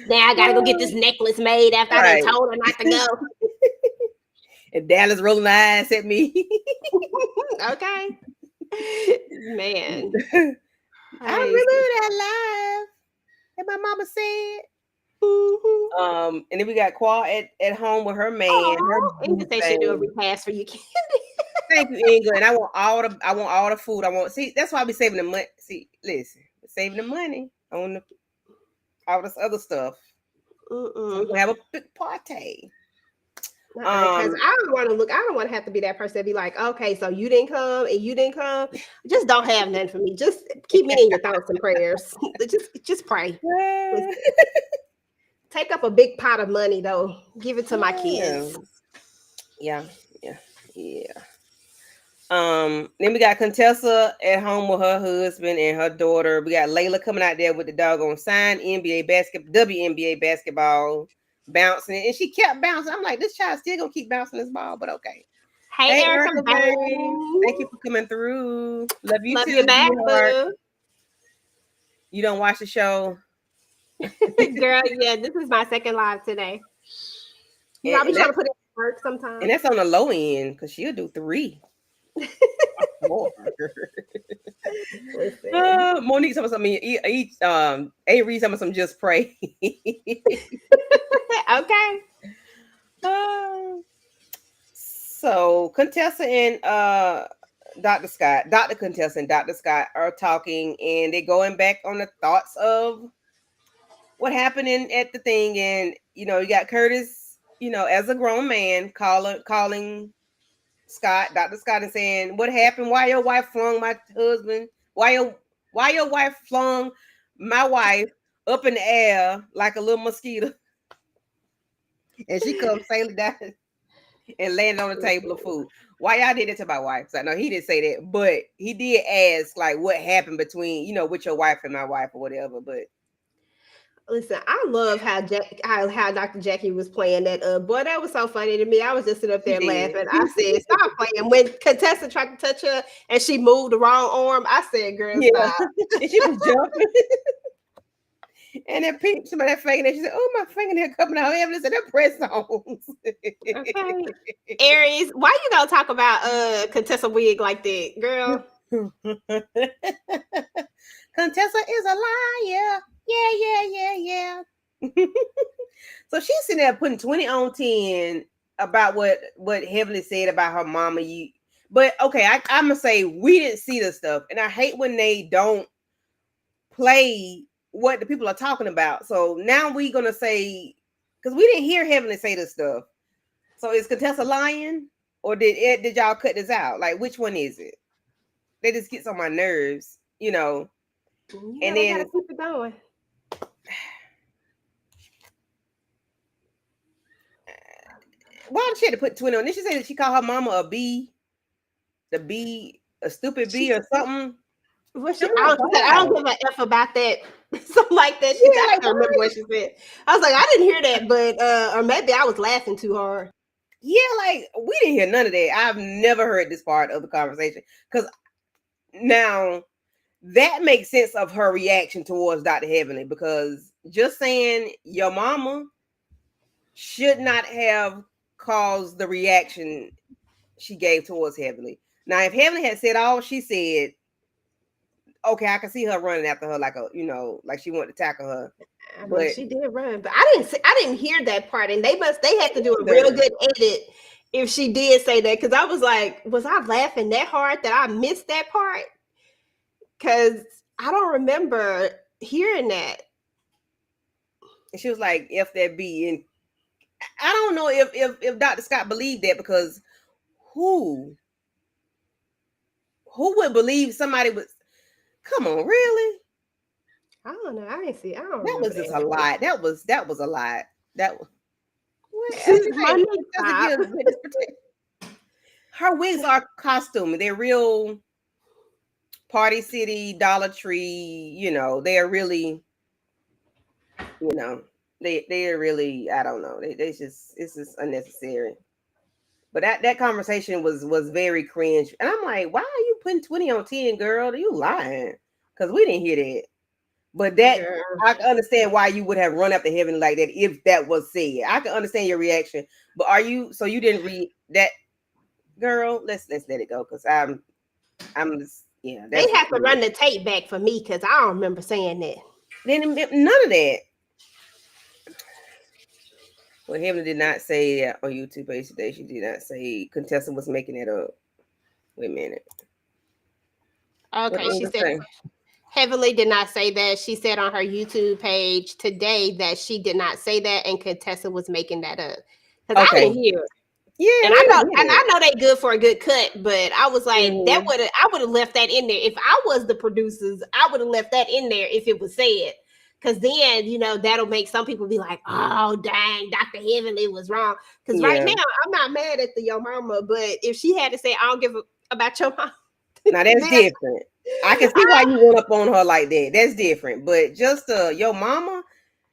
Now I gotta go get this necklace made after I told him not to go. And Dallas rolling eyes at me. Okay. Man. I remember that live. And my mama said. Mm-hmm. And then we got Qual at home with her man. Inga said she do a repass for you, Candy. Thank you, Inga. And I want all the food. That's why I be saving the money. See, listen, saving the money on the all this other stuff. So we're gonna have a big party. Because I don't want to look. I don't want to have to be that person that be like, okay, so you didn't come and you didn't come. Just don't have nothing for me. Just keep me in your thoughts and prayers. just pray. Take up a big pot of money though. Give it to my kids. Yeah. Then we got Contessa at home with her husband and her daughter. We got Layla coming out there with the doggone signed WNBA basketball bouncing, and she kept bouncing. I'm like, this child still gonna keep bouncing this ball, but okay. Hey Erica, thank you for coming through. Love you Love too. you back, boo. You don't watch the show, girl? Yeah, this is my second live today. I'll be trying to put it in work sometime, and that's on the low end because she'll do 3. Monique told me something. Each Avery told me some just pray. Okay. So Contessa and Dr. Contessa and Dr. Scott are talking, and they're going back on the thoughts of what happened at the thing. And you got Curtis, as a grown man calling Scott, Dr. Scott, and saying, what happened? Why your wife flung my husband? Why your wife flung my wife up in the air like a little mosquito? And she comes sailing down and landed on the table of food. Why y'all did it to my wife? So I know he didn't say that, but he did ask like what happened between, with your wife and my wife or whatever. But listen, I love how Dr. Jackie was playing that. Boy, that was so funny to me. I was just sitting up there laughing. I said, "Stop playing." When Contessa tried to touch her and she moved the wrong arm, I said, "Girl, stop." And she was jumping. And then peeped somebody that fingernail. She said, "Oh, my fingernail coming out." Evelyn said, "They're press ons." Okay. Aries, why you gonna talk about Contessa wig like that, girl? Contessa is a liar. Yeah. So she's sitting there putting 20 on 10 about what Heavenly said about her mama. But okay, I'm gonna say we didn't see the stuff, and I hate when they don't play what the people are talking about. So now we're gonna say, because we didn't hear Heavenly say this stuff. So is Contessa lying, or did y'all cut this out? Like, which one is it? They just gets on my nerves, and then gotta keep it going. Why did she have to put 20 on? Did she say that she called her mama a stupid bee or something? I don't give a F about that. Something like that. I don't remember what she said. I was like, I didn't hear that, but or maybe I was laughing too hard. Yeah, like we didn't hear none of that. I've never heard this part of the conversation, because now that makes sense of her reaction towards Dr. Heavenly, because just saying your mama should not have caused the reaction she gave towards Heavenly. Now, if Heavenly had said all she said, okay, I can see her running after her like like she wanted to tackle her. But she did run, but I didn't hear that part, and they had to do a real good edit if she did say that, because I was like, was I laughing that hard that I missed that part? Because I don't remember hearing that. And she was like, "F that B," and I don't know if Dr. Scott believed that, because who would believe somebody was? Come on, really? I don't know. I didn't see. I don't. That was just a lot. That was a lot. That was. Her wigs are costume. They're real Party City, Dollar Tree. They are really. They are really. I don't know. It's just unnecessary. But that conversation was very cringe, and I'm like, why are you putting 20 on 10, girl? Are you lying? Because we didn't hear that. But I can understand why you would have run up to Heaven like that if that was said. I can understand your reaction. But so you didn't read that, girl? Let's let it go, because I'm just, they have to run the tape back for me, because I don't remember saying that. Then none of that. Well, Heaven did not say that on YouTube page today. She did not say Contessa was making it up. Wait a minute. Okay, she said Heavenly did not say that. She said on her YouTube page today that she did not say that, and Contessa was making that up because I didn't hear it. Yeah, And I know they good for a good cut, but I was like, Mm-hmm. I would have left that in there if I was the producers. I would have left that in there if it was said, because then that'll make some people be like, oh dang, Dr. Heavenly was wrong. Because right now I'm not mad at the Yo Mama, but if she had to say I don't give a about your mom, now that's different. I can see why you went up on her like that. That's different. But just Yo Mama,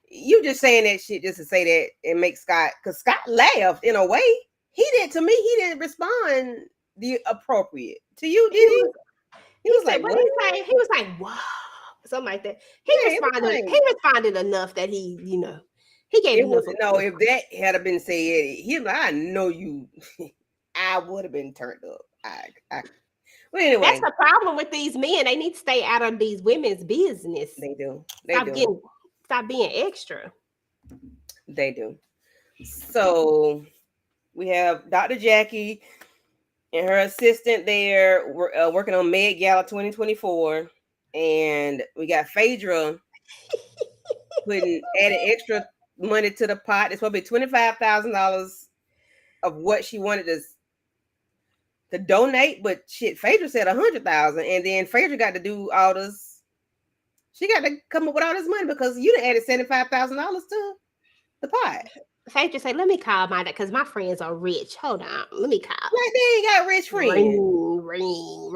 you just saying that shit just to say that and make Scott, because Scott laughed in a way. He did to me. He didn't respond the appropriate to you, did he? He was like, what what? he was like, wow, something like that. He responded enough that he gave It enough. was no. If that had been said, I know you. I would have been turned up. But anyway, that's the problem with these men. They need to stay out of these women's business. They do. Stop being extra. They do. So we have Dr. Jackie and her assistant there working on Med Gala 2024, and we got Phaedra adding extra money to the pot. It's supposed to be $25,000 of what she wanted to donate, but shit, Phaedra said 100,000, and then Phaedra got to do all this. She got to come up with all this money because you done added $75,000 to the pot. Phaedra say, let me call because my friends are rich. Hold on, let me call. Like they ain't got rich friends. Ring.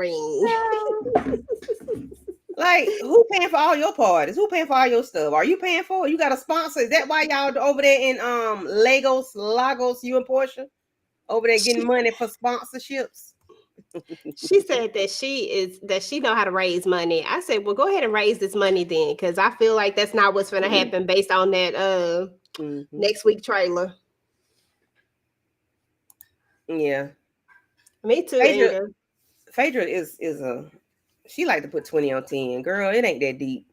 Like, who paying for all your parties? Who paying for all your stuff? Are you paying for it? You got a sponsor? Is that why y'all over there in Lagos, you and Portia? Over there getting money for sponsorships? She said that she know how to raise money. I said, well, go ahead and raise this money then, because I feel like that's not what's gonna happen based on that next week trailer. Yeah. Me too. Phaedra is she like to put 20 on 10. Girl, it ain't that deep.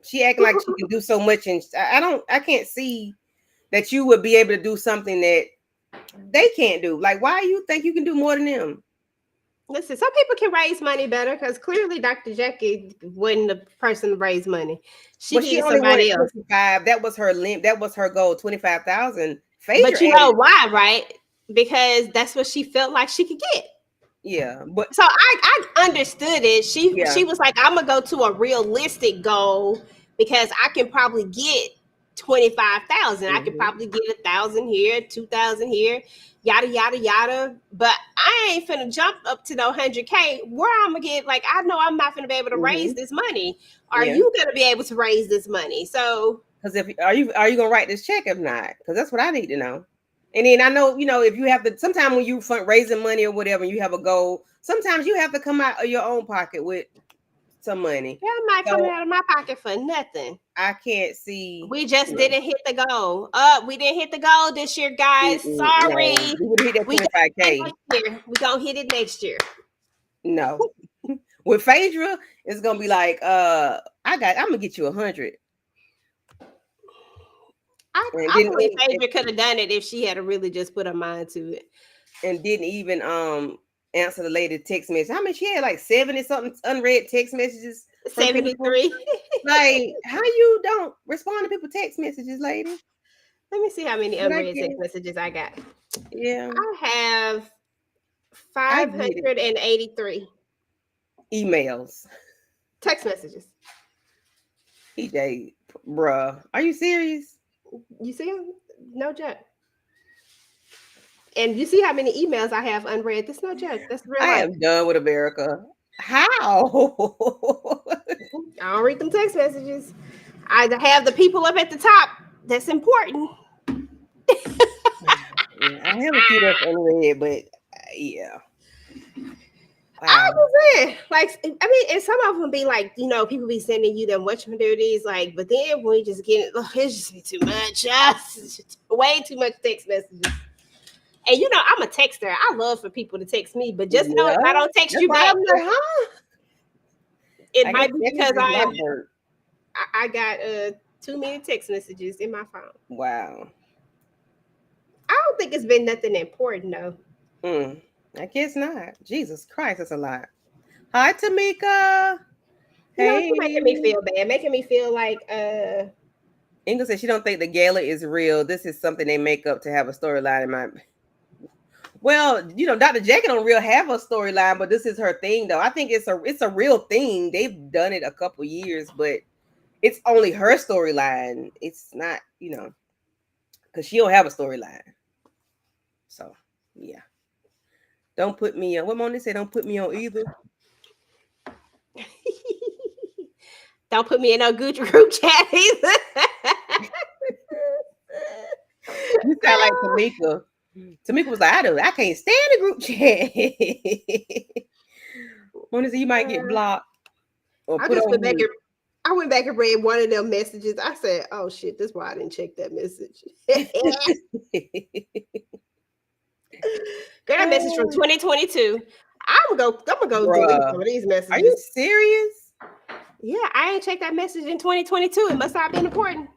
She acting like she can do so much, and I can't see that you would be able to do something that they can't do. Like, why do you think you can do more than them? Listen, some people can raise money better because clearly Dr. Jackie wasn't the person to raise money. She needed somebody else. 25. That was her limit. That was her goal, 25,000. But you know why, right? Because that's what she felt like she could get. Yeah, but so I understood it. She was like, I'm gonna go to a realistic goal because I can probably get 25,000. I could probably get 1,000 here, 2,000 here, yada yada yada. But I ain't finna jump up to no 100K. Where I'm gonna get, like, I know I'm not finna be able to raise this money. Are you gonna be able to raise this money? So, because are you gonna write this check? If not, because that's what I need to know. And then I know, if you have to, sometimes when you raising money or whatever, you have a goal, sometimes you have to come out of your own pocket with some money. Yeah, I'm not coming out of my pocket for nothing. I can't see. We just didn't hit the goal. We didn't hit the goal this year, guys. Sorry. No, we would hit that 25K. We're going to hit it next year. No. With Phaedra, it's going to be like, I'm going to get you 100. I believe Phaedra could have done it if she had really just put her mind to it. And didn't even answer the lady text message. I mean, she had like 70 something unread text messages. 73. Like, how you don't respond to people text messages, lady? Let me see how many unread text messages I got. Yeah. I have 583 emails. Text messages. EJ, bruh, are you serious? You see him? No joke. And you see how many emails I have unread? That's no joke. That's real. I am done with America. How? I don't read them text messages. I have the people up at the top. That's important. I have a few that's unread, but yeah. I was saying, like, I mean, and some of them be like, people be sending you them watchman duties, like, but then when we just get it, it's just be too much. Way too much text messages. And I'm a texter. I love for people to text me, but just know if I don't text you back, it might be because I got too many text messages in my phone. Wow. I don't think it's been nothing important though. I guess not. Jesus Christ, that's a lot. Hi, Tamika. You know, Hey, you're making me feel bad, making me feel like Inga said she don't think the gala is real. This is something they make up to have a storyline in mind. Well, you know, Dr. Jackie don't real have a storyline, but this is her thing though. I think it's a real thing. They've done it a couple years, but it's only her storyline. It's not, you know, because she don't have a storyline. So yeah. Don't put me on. What Moni said, don't put me on either. don't put me in no good group chat either. You sound like Tamika. Tamika was like, I can't stand the group chat. Moni said you might get blocked or I put just on went back mute. and read one of them messages. I said, "Oh shit, that's why I didn't check that message." Girl, that message from 2022. I'm gonna go delete some of these messages. Are you serious? Yeah, I ain't checked that message in 2022. It must not have been important.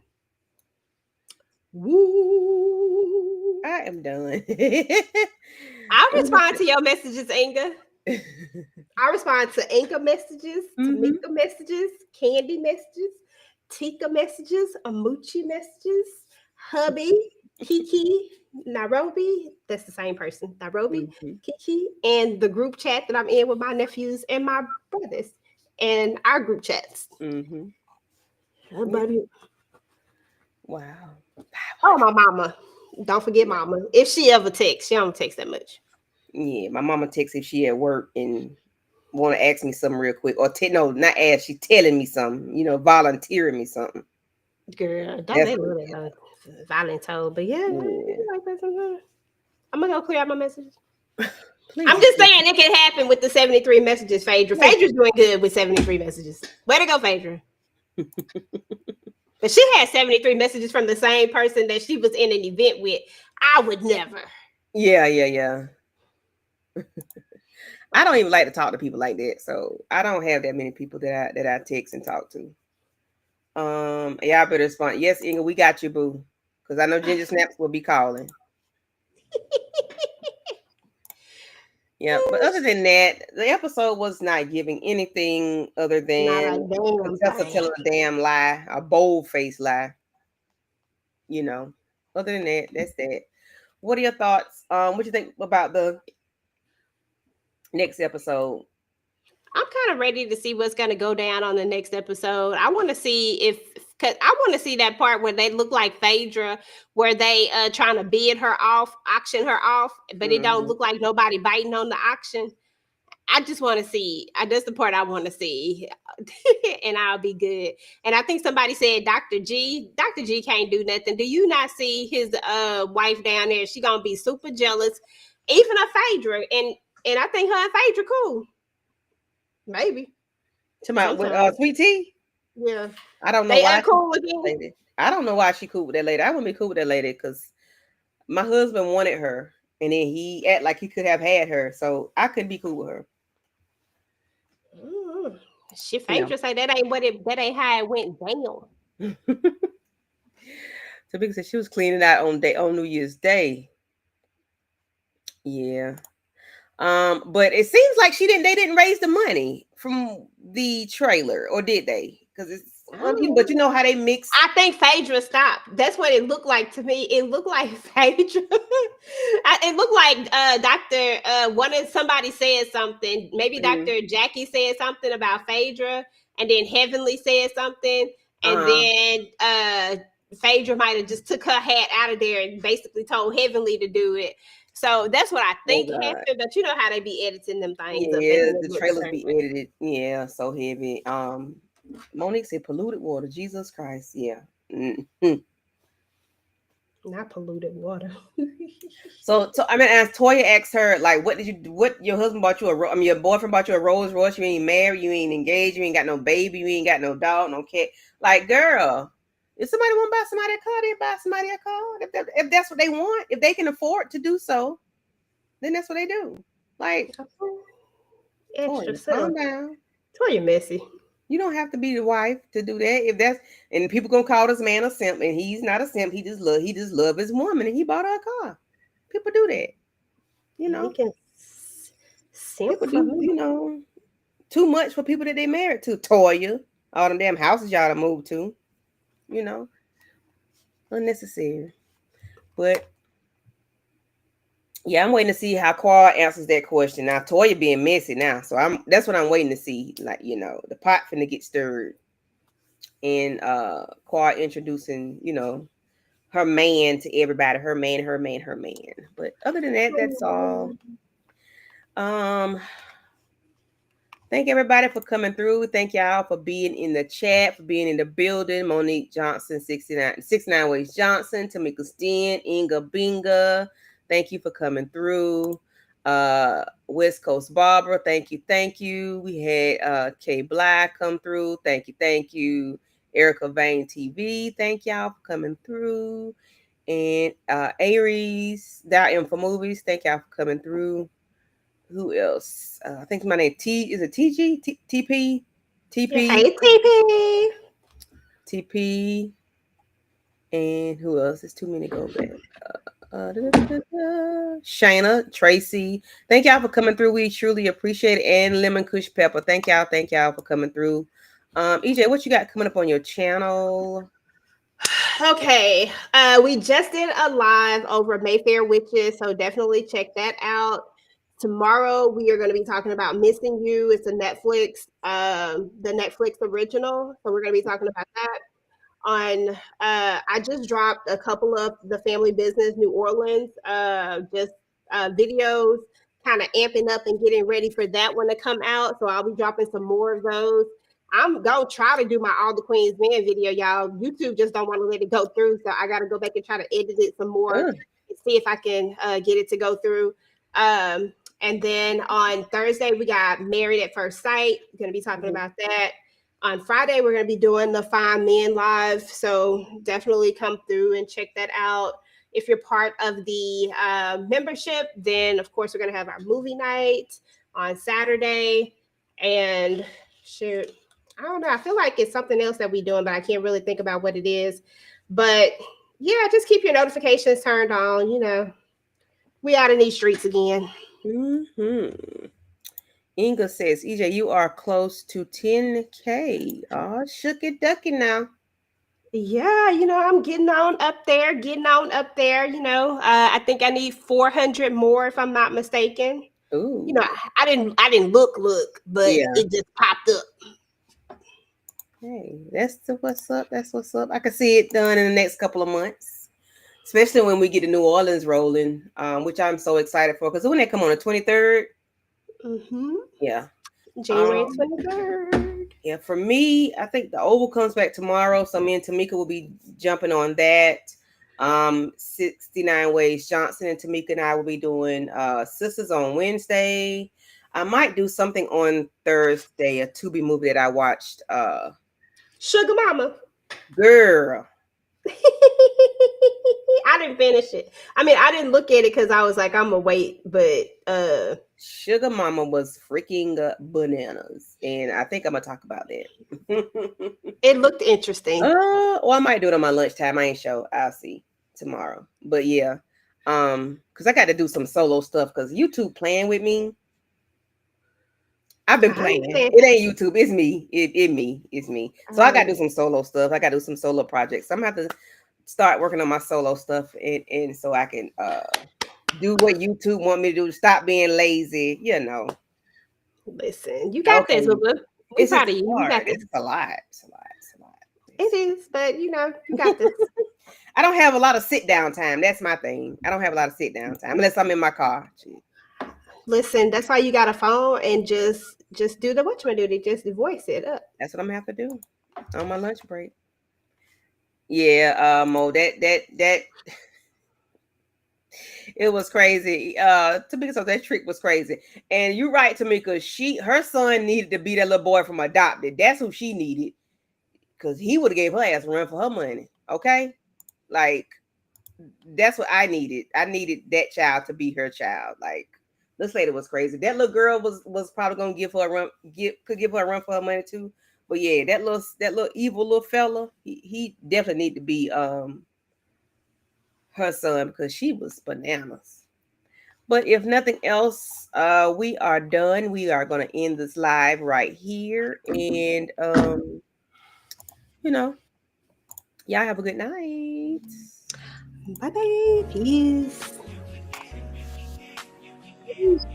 Woo! I am done. I'll respond to your messages, Inga. I respond to Inga messages, Tamika messages, Candy messages, Tika messages, Amuchi messages, Hubby, Kiki, Nairobi. That's the same person. Nairobi, Kiki, and the group chat that I'm in with my nephews and my brothers, and our group chats. How about it? Wow. Oh, my mama. Don't forget mama. If she ever texts, she don't text that much. Yeah, my mama texts if she at work and want to ask me something real quick, or no, not ask. She telling me something, you know, volunteering me something. Girl, don't they love that volunteer? But yeah, like that sometimes. I'm gonna go clear out my messages. Please. I'm just saying it can happen with the 73 messages, Phaedra. Phaedra's doing good with 73 messages. Way to go, Phaedra. But she had 73 messages from the same person that she was in an event with. I would never. Yeah. I don't even like to talk to people like that, so I don't have that many people that I text and talk to. Yeah, I better respond. Yes, Inga, we got you, boo. Because I know Ginger Snaps will be calling. Yeah, but other than that, the episode was not giving anything other than Contessa telling a damn lie, a bold-faced lie. You know, other than that, that's that. What are your thoughts? What you think about the next episode? I'm kind of ready to see what's going to go down on the next episode. I want to see because I want to see that part where they look like Phaedra, where they trying to bid her off, auction her off, but it don't look like nobody biting on the auction. I just want to see. That's the part I want to see, and I'll be good. And I think somebody said Dr. G. Dr. G can't do nothing. Do you not see his wife down there? She gonna be super jealous, even of Phaedra, and I think her and Phaedra cool. Maybe. With Sweet Tea? Yeah. I don't know they why. Cool again. I don't know why she cool with that lady. I wouldn't be cool with that lady because my husband wanted her, and then he act like he could have had her, so I couldn't be cool with her. She Phaedra say that ain't how it went down. So because she was cleaning out on New Year's Day. Yeah. But it seems like they didn't raise the money from the trailer, or did they? Because it's but you know how they mix. I think Phaedra stopped. That's what it looked like to me. It looked like Phaedra. It looked like somebody said something. Maybe Dr. Jackie said something about Phaedra, and then Heavenly said something, and then Phaedra might have just took her hat out of there and basically told Heavenly to do it. So that's what I think happened. But you know how they be editing them things. Yeah, the trailers be edited. Yeah, so heavy. Monique said polluted water. Jesus Christ. Yeah. Not polluted water. So I mean, as Toya asked her, like, what your husband bought you your boyfriend bought you a Rolls Royce? You ain't married, you ain't engaged, you ain't got no baby, you ain't got no dog, no cat. Like, girl, if somebody want to buy somebody a car, they buy somebody a car. If that's what they want, if they can afford to do so, then that's what they do. Like, extra calm down. Toya messy. You don't have to be the wife to do that. And people gonna call this man a simp, and he's not a simp. He just love his woman, and he bought her a car. People do that, you know. Simp people do, you know. too much for people that they married to. Toya, all them damn houses y'all to move to, unnecessary. But yeah, I'm waiting to see how Quad answers that question. Now Toya being messy now, so that's what I'm waiting to see. Like, the pot finna get stirred, and Quad introducing, her man to everybody, her man, her man, her man. But other than that, that's all. Um, Thank everybody for coming through. Thank y'all for being in the chat, for being in the building. Monique Johnson, 69 Ways Johnson, Tamika Steen, Inga Binga. Thank you for coming through. West Coast Barbara, thank you, thank you. We had Kay Bly come through. Thank you. Erica Vane TV, thank y'all for coming through. And Aries, Dial for Movies, thank y'all for coming through. Who else? I think my name is it TG? TP? TP? Hey, TP. TP. And who else? There's too many to go back. Shayna, Tracy. Thank y'all for coming through. We truly appreciate it. And Lemon Kush Pepper. Thank y'all for coming through. EJ, what you got coming up on your channel? Okay. We just did a live over Mayfair Witches, so definitely check that out. Tomorrow we are going to be talking about Missing You. It's a Netflix, the Netflix original. So we're going to be talking about that. I just dropped a couple of the family business New Orleans videos, kind of amping up and getting ready for that one to come out. So I'll be dropping some more of those. I'm gonna try to do my All the Queens Man video, y'all. YouTube just don't want to let it go through, so I got to go back and try to edit it some more and see if I can get it to go through. And then on Thursday we got Married at First Sight. We're gonna be talking about that. On Friday, we're going to be doing the Fine Men Live, so definitely come through and check that out. If you're part of the membership, then, of course, we're going to have our movie night on Saturday. And, shoot, I don't know. I feel like it's something else that we're doing, but I can't really think about what it is. But, yeah, just keep your notifications turned on. We out in these streets again. Mm-hmm. Inga says, EJ, you are close to 10K. Oh, shooky ducky now. Yeah, I'm getting on up there. I think I need 400 more if I'm not mistaken. Ooh. I didn't look, but it just popped up. Hey, that's what's up. That's what's up. I can see it done in the next couple of months, especially when we get to New Orleans rolling, which I'm so excited for. Because when they come on the 23rd, yeah, January 23rd. Yeah, for me, I think the Oval comes back tomorrow, so me and Tamika will be jumping on that. 69 Ways Johnson and Tamika and I will be doing Sisters on Wednesday. I might do something on Thursday, a Tubi movie that I watched. Sugar Mama. Girl. I didn't finish it. I mean, I didn't look at it because I was like, I'm gonna wait, but Sugar Mama was freaking bananas, and I think I'm gonna talk about that. It looked interesting. Well, I might do it on my lunchtime. I ain't sure. I'll see tomorrow. But yeah, because I got to do some solo stuff because YouTube playing with me. I've been playing. It ain't YouTube. It's me. It's me. So I got to do some solo stuff. I got to do some solo projects. I'm gonna have to start working on my solo stuff, and so I can do what YouTube want me to do. Stop being lazy. Listen, you got this, Bubba. It's proud of you. You got this. It's a lot. It is, but you got this. I don't have a lot of sit down time. That's my thing. I don't have a lot of sit down time unless I'm in my car. Listen, that's why you got a phone and just do the whatchamacallit, just voice it up. That's what I'm gonna have to do on my lunch break. Yeah, Mo, that it was crazy. Tamika, so that trick was crazy. And you're right, Tamika. Her son needed to be that little boy from Adopted. That's who she needed. Because he would have gave her ass a run for her money. Okay? Like, that's what I needed. I needed that child to be her child. Like, this lady was crazy. That little girl was probably gonna give her a run, could give her a run for her money too. But yeah, that little evil little fella, he definitely need to be her son because she was bananas. But if nothing else, we are done. We are going to end this live right here. And, you know, y'all have a good night. Bye-bye. Peace. Peace.